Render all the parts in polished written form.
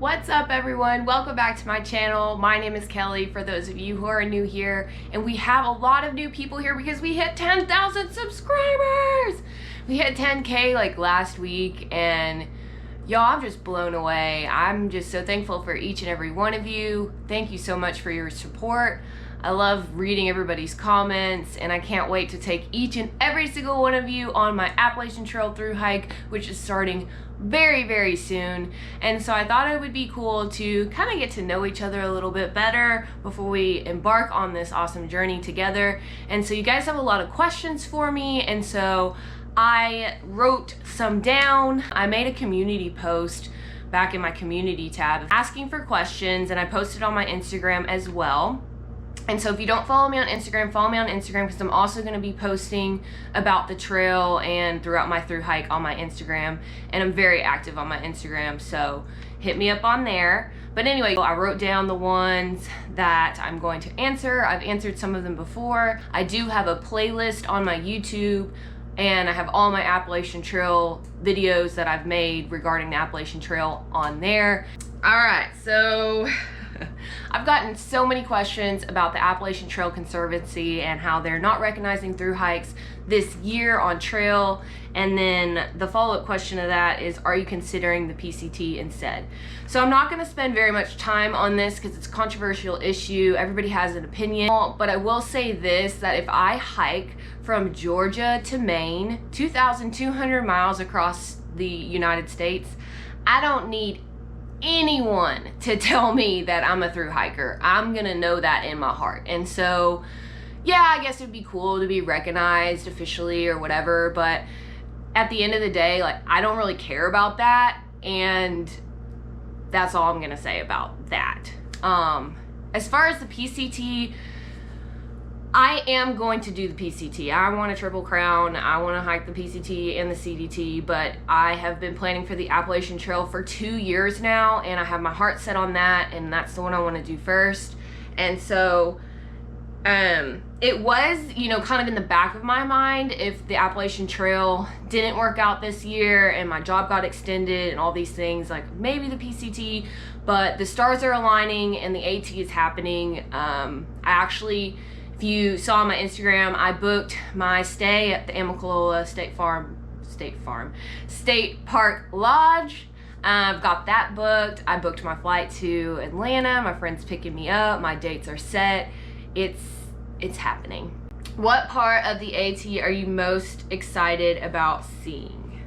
What's up everyone? Welcome back to my channel. My name is Kelly for those of you who are new here, and we have a lot of new people here because we hit 10,000 subscribers. We hit 10K like last week, and y'all, I'm just blown away. I'm just so thankful for each and every one of you. Thank you so much for your support. I love reading everybody's comments, and I can't wait to take each and every single one of you on my Appalachian Trail through hike, which is starting very soon. And so I thought it would be cool to kind of get to know each other a little bit better before we embark on this awesome journey together. And so you guys have a lot of questions for me, and so I wrote some down. I made a community post back in my community tab asking for questions, and I posted on my Instagram as well. And so if you don't follow me on Instagram, follow me on Instagram, because I'm also going to be posting about the trail and throughout my through hike on my Instagram. And I'm very active on my Instagram, so hit me up on there. But anyway, I wrote down the ones that I'm going to answer. I've answered some of them before. I do have a playlist on my YouTube, and I have all my Appalachian Trail videos that I've made regarding the Appalachian Trail on there. All right, so I've gotten so many questions about the Appalachian Trail Conservancy and how they're not recognizing through hikes this year on trail. And then the follow-up question of that is, are you considering the PCT instead? So I'm not going to spend very much time on this because it's a controversial issue. Everybody has an opinion. But I will say this, that if I hike from Georgia to Maine, 2,200 miles across the United States, I don't need anyone to tell me that I'm a through hiker. I'm gonna know that in my heart. And so yeah, I guess it'd be cool to be recognized officially or whatever, but at the end of the day, like, I don't really care about that, and that's all I'm gonna say about that. As far as the PCT, I am going to do the PCT. I want a Triple Crown. I want to hike the PCT and the CDT, but I have been planning for the Appalachian Trail for 2 years now, and I have my heart set on that, and that's the one I want to do first. And so it was, you know, kind of in the back of my mind, if the Appalachian Trail didn't work out this year and my job got extended and all these things, like maybe the PCT, but the stars are aligning and the AT is happening. I actually, if you saw my Instagram, I booked my stay at the Amicalola State Park Lodge. I've got that booked. I booked my flight to Atlanta. My friend's picking me up. My dates are set. It's happening. What part of the AT are you most excited about seeing?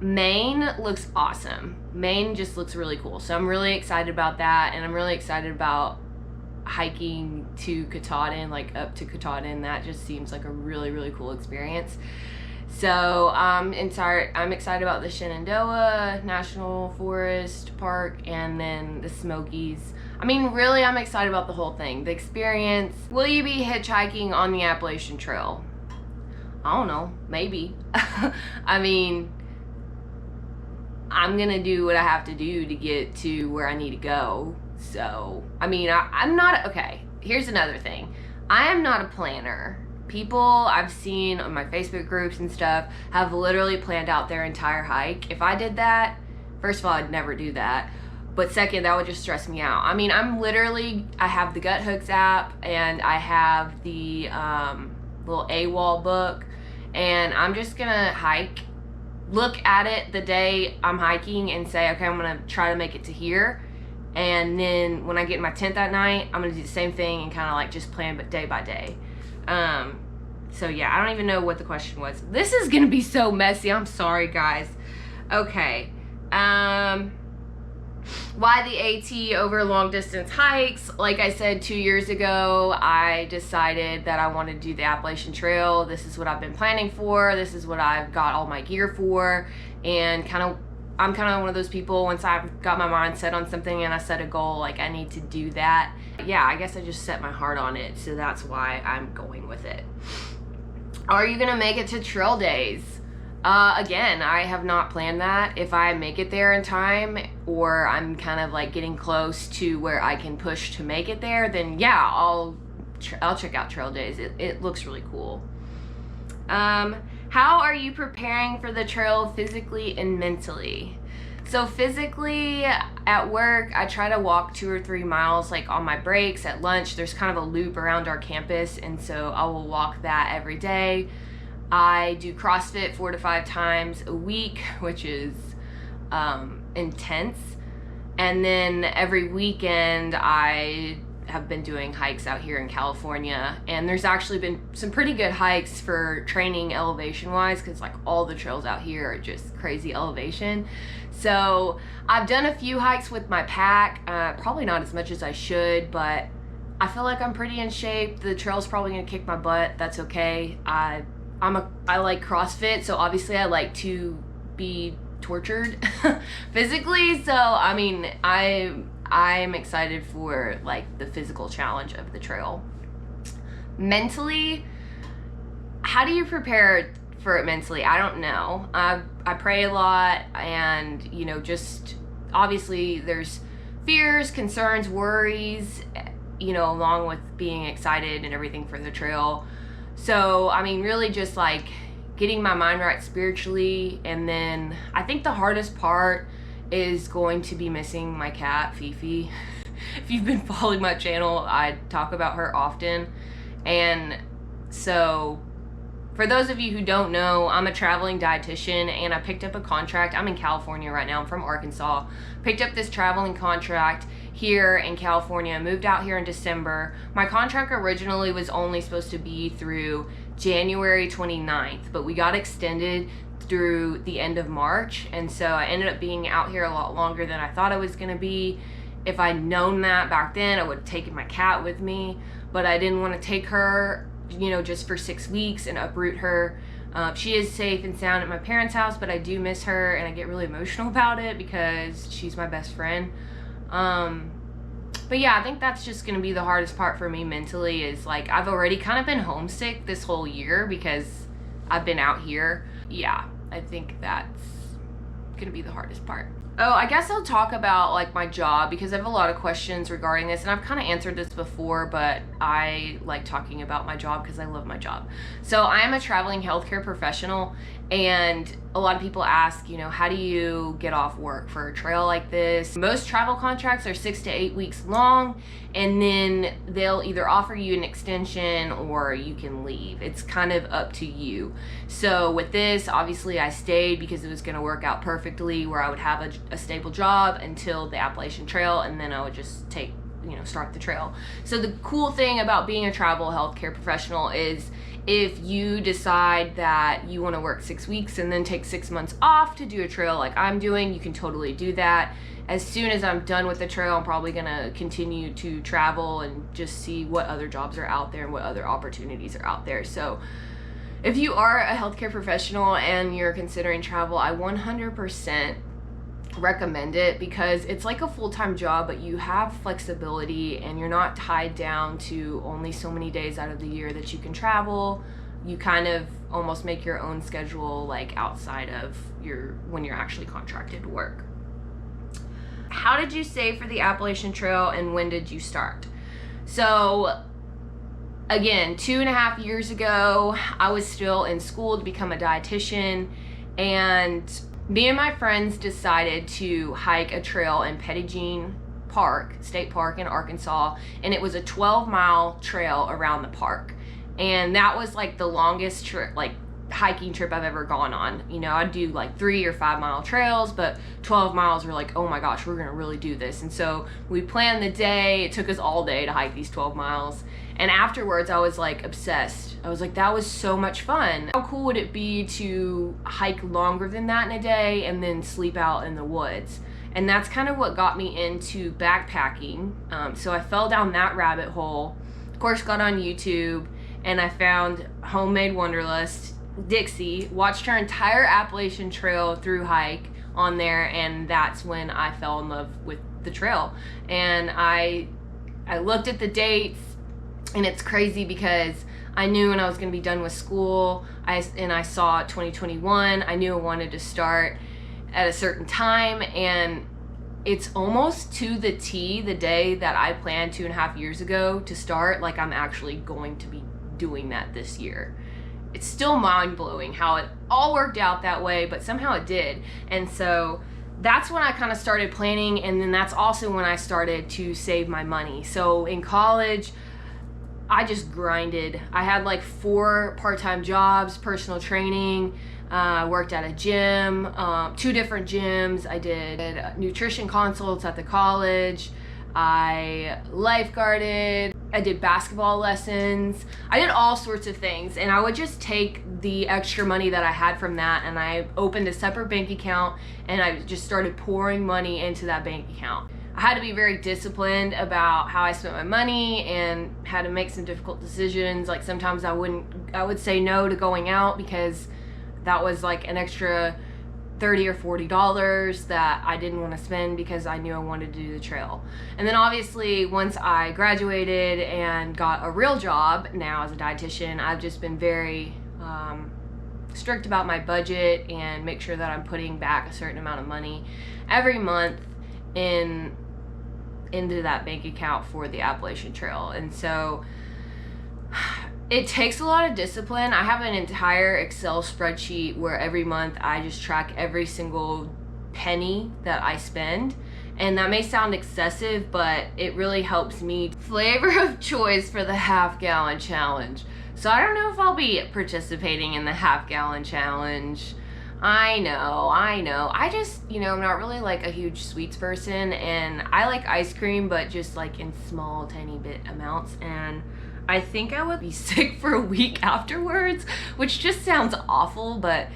Maine looks awesome. Maine just looks really cool. So I'm really excited about that, and I'm really excited about hiking to Katahdin, like up to Katahdin. That just seems like a really cool experience. So I'm excited about the Shenandoah National Forest Park, and then the Smokies. I mean, really, I'm excited about the whole thing, the experience. Will you be hitchhiking on the Appalachian Trail? I don't know, maybe. I mean, I'm gonna do what I have to do to get to where I need to go. So, I mean, I'm not, okay, here's another thing. I am not a planner. People I've seen on my Facebook groups and stuff have literally planned out their entire hike. If I did that, first of all, I'd never do that. But second, that would just stress me out. I mean, I have the Gut Hooks app, and I have the little AWOL book, and I'm just gonna hike, look at it the day I'm hiking and say, okay, I'm gonna try to make it to here. And then when I get in my tent that night, I'm gonna do the same thing and kind of like just plan day by day. So yeah, I don't even know what the question was. This is gonna be so messy. I'm sorry, guys. Okay. Why the AT over long distance hikes? Like I said, 2 years ago, I decided that I wanted to do the Appalachian Trail. This is what I've been planning for. This is what I've got all my gear for. And I'm kind of one of those people, once I've got my mind set on something and I set a goal, like I need to do that. Yeah, I guess I just set my heart on it. So that's why I'm going with it. Are you gonna make it to Trill Days? Again, I have not planned that. If I make it there in time, or I'm kind of like getting close to where I can push to make it there, then yeah, I'll check out Trill Days. It looks really cool. How are you preparing for the trail physically and mentally? So physically, at work, I try to walk 2 or 3 miles like on my breaks. At lunch, there's kind of a loop around our campus, and so I will walk that every day. I do CrossFit 4 to 5 times a week, which is intense. And then every weekend I have been doing hikes out here in California, and there's actually been some pretty good hikes for training elevation wise, because like all the trails out here are just crazy elevation. So I've done a few hikes with my pack, probably not as much as I should, but I feel like I'm pretty in shape. The trail's probably gonna kick my butt. That's okay. I like CrossFit, so obviously I like to be tortured physically. So I mean, I'm excited for like the physical challenge of the trail. Mentally, how do you prepare for it mentally? I don't know. I pray a lot, and you know, just obviously there's fears, concerns, worries, you know, along with being excited and everything for the trail. So I mean, really just like getting my mind right spiritually. And then I think the hardest part is going to be missing my cat, Fifi. If you've been following my channel, I talk about her often. And so for those of you who don't know, I'm a traveling dietitian, and I picked up a contract. I'm in California right now. I'm from Arkansas. Picked up this traveling contract here in California, moved out here in December. My contract originally was only supposed to be through January 29th, but we got extended through the end of March, and so I ended up being out here a lot longer than I thought I was gonna be. If I'd known that back then, I would have taken my cat with me, but I didn't want to take her, you know, just for 6 weeks and uproot her. She is safe and sound at my parents' house, but I do miss her, and I get really emotional about it because she's my best friend. But yeah, I think that's just gonna be the hardest part for me mentally, is like I've already kind of been homesick this whole year because I've been out here. Yeah, I think that's gonna be the hardest part. Oh, I guess I'll talk about like my job, because I have a lot of questions regarding this, and I've kind of answered this before, but I like talking about my job because I love my job. So I am a traveling healthcare professional, and a lot of people ask, you know, how do you get off work for a trail like this? Most travel contracts are 6 to 8 weeks long, and then they'll either offer you an extension or you can leave. It's kind of up to you. So with this, obviously I stayed because it was going to work out perfectly, where I would have a stable job until the Appalachian Trail, and then I would just start the trail. So the cool thing about being a travel healthcare professional is if you decide that you want to work 6 weeks and then take 6 months off to do a trail like I'm doing, you can totally do that. As soon as I'm done with the trail, I'm probably gonna continue to travel and just see what other jobs are out there and what other opportunities are out there. So if you are a healthcare professional and you're considering travel, I 100% recommend it, because it's like a full-time job, but you have flexibility and you're not tied down to only so many days out of the year that you can travel. You kind of almost make your own schedule, like outside of when you're actually contracted to work. How did you save for the Appalachian Trail, and when did you start? So again, 2.5 years ago, I was still in school to become a dietitian, and me and my friends decided to hike a trail in Pettigene Park, State Park in Arkansas, and it was a 12-mile trail around the park. And that was like the longest hiking trip I've ever gone on. You know, I'd do like 3 or 5 mile trails, but 12 miles were like, oh my gosh, we're gonna really do this. And so we planned the day. It took us all day to hike these 12 miles. And afterwards, I was like obsessed. I was like, that was so much fun. How cool would it be to hike longer than that in a day and then sleep out in the woods? And that's kind of what got me into backpacking. So I fell down that rabbit hole. Of course, got on YouTube, and I found Homemade Wanderlust, Dixie, watched her entire Appalachian Trail through hike on there, and that's when I fell in love with the trail. And I looked at the dates, and it's crazy because I knew when I was going to be done with school, I saw 2021, I knew I wanted to start at a certain time, and it's almost to the T the day that I planned 2.5 years ago to start. Like, I'm actually going to be doing that this year. it's still mind-blowing how it all worked out that way, but somehow it did. And so that's when I kind of started planning, and then that's also when I started to save my money. So in college, I just grinded. I had like 4 part-time jobs, personal training, worked at a gym, 2 different gyms. I did nutrition consults at the college. I lifeguarded. I did basketball lessons. I did all sorts of things, and I would just take the extra money that I had from that, and I opened a separate bank account, and I just started pouring money into that bank account. I had to be very disciplined about how I spent my money and had to make some difficult decisions. Like sometimes I would say no to going out because that was like an extra $30 or $40 that I didn't want to spend because I knew I wanted to do the trail. And then obviously once I graduated and got a real job now as a dietitian, I've just been very strict about my budget and make sure that I'm putting back a certain amount of money every month into that bank account for the Appalachian Trail. And so it takes a lot of discipline. I have an entire Excel spreadsheet where every month I just track every single penny that I spend. And that may sound excessive, but it really helps me. Flavor of choice for the half-gallon challenge. So I don't know if I'll be participating in the half-gallon challenge. I know. I just, I'm not really like a huge sweets person, and I like ice cream, but just like in small, tiny bit amounts. And I think I would be sick for a week afterwards, which just sounds awful, but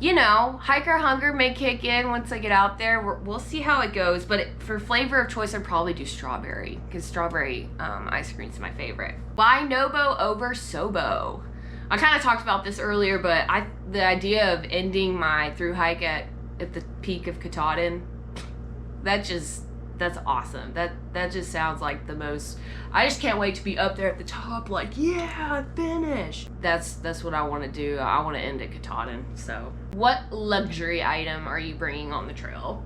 hiker hunger may kick in once I get out there. We'll see how it goes, but for flavor of choice, I'd probably do strawberry, because strawberry ice cream is my favorite. Why Nobo over Sobo? I kind of talked about this earlier, but the idea of ending my through hike at the peak of Katahdin, that's awesome. That just sounds like the most. I just can't wait to be up there at the top, like, yeah, I finished. That's what I want to do. I want to end at Katahdin. So, what luxury item are you bringing on the trail?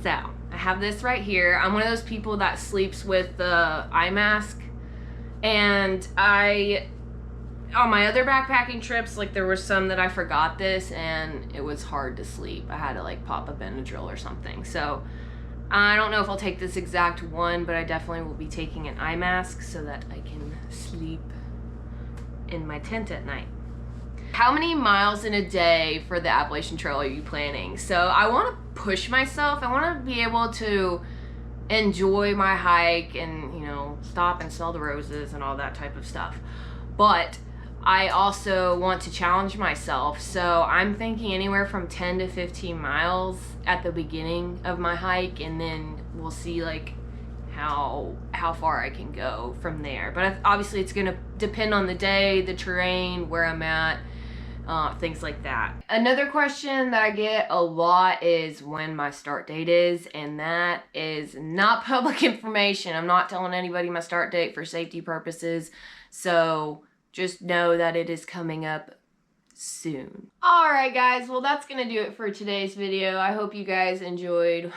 So, I have this right here. I'm one of those people that sleeps with the eye mask, and on my other backpacking trips, like there were some that I forgot this, and it was hard to sleep. I had to like pop a Benadryl or something. So I don't know if I'll take this exact one, but I definitely will be taking an eye mask so that I can sleep in my tent at night. How many miles in a day for the Appalachian Trail are you planning? So I want to push myself. I want to be able to enjoy my hike and, stop and smell the roses and all that type of stuff. But I also want to challenge myself, so I'm thinking anywhere from 10 to 15 miles at the beginning of my hike, and then we'll see like how far I can go from there. But obviously it's gonna depend on the day, the terrain, where I'm at, things like that. Another question that I get a lot is when my start date is, and that is not public information. I'm not telling anybody my start date for safety purposes, so just know that it is coming up soon. Alright guys, well that's gonna do it for today's video. I hope you guys enjoyed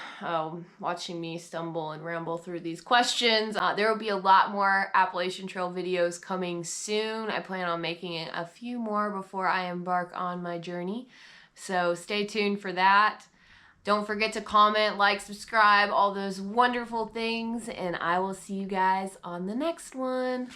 watching me stumble and ramble through these questions. There will be a lot more Appalachian Trail videos coming soon. I plan on making a few more before I embark on my journey, so stay tuned for that. Don't forget to comment, like, subscribe, all those wonderful things, and I will see you guys on the next one.